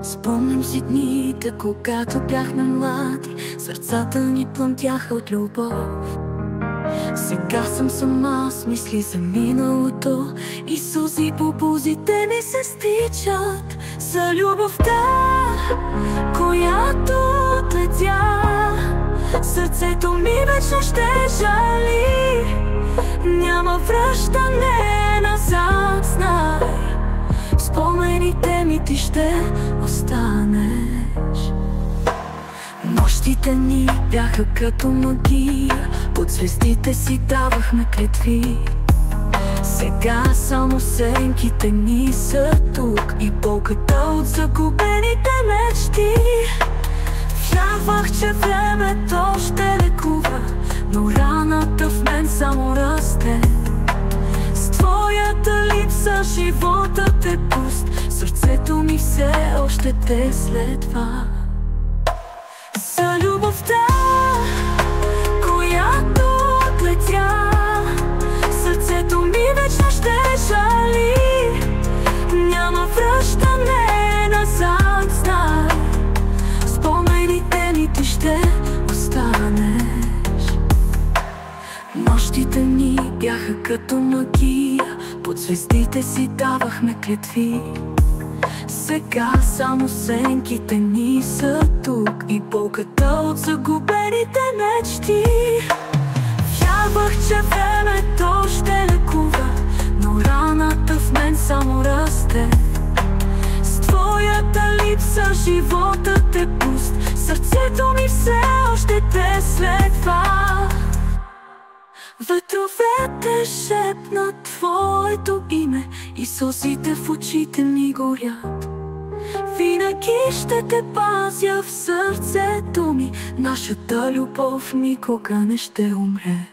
Спомням си дните, когато бяхме млади, сърцата ни плъмтяха от любов. Сега съм сама с мисли за миналото и сълзи по бузите ми се стичат. За любовта, която отлетя, сърцето ми вечно ще жали. Няма връщане назад, знай, в спомените ми ти ще останеш. Нощите ни бяха като магия, под звездите си давахме клетви. Сега само сенките ни са тук и болката от загубените мечти. Вярвах, че времето ще лекува, но раната в мен само расте. С твоята липса животът е пуст, сърцето ми все още те следва. За любовта, която отлетя, сърцето ми вечно ще жали. Няма връщане назад, знай, спомените ми ти ще останеш. Нощите ни бяха като магия, под звездите си давахме клетви. Сега само сенките ни са тук и болката от загубените мечти. Вярвах, че времето ще лекува, но раната в мен само расте. С твоята липса животът е пуст, сърцето ми все още те следва. Ветровете шепнат твоето име и сълзите в очите ми горят. Винаги ще те пазя в сърцето ми, нашата любов никога не ще умре.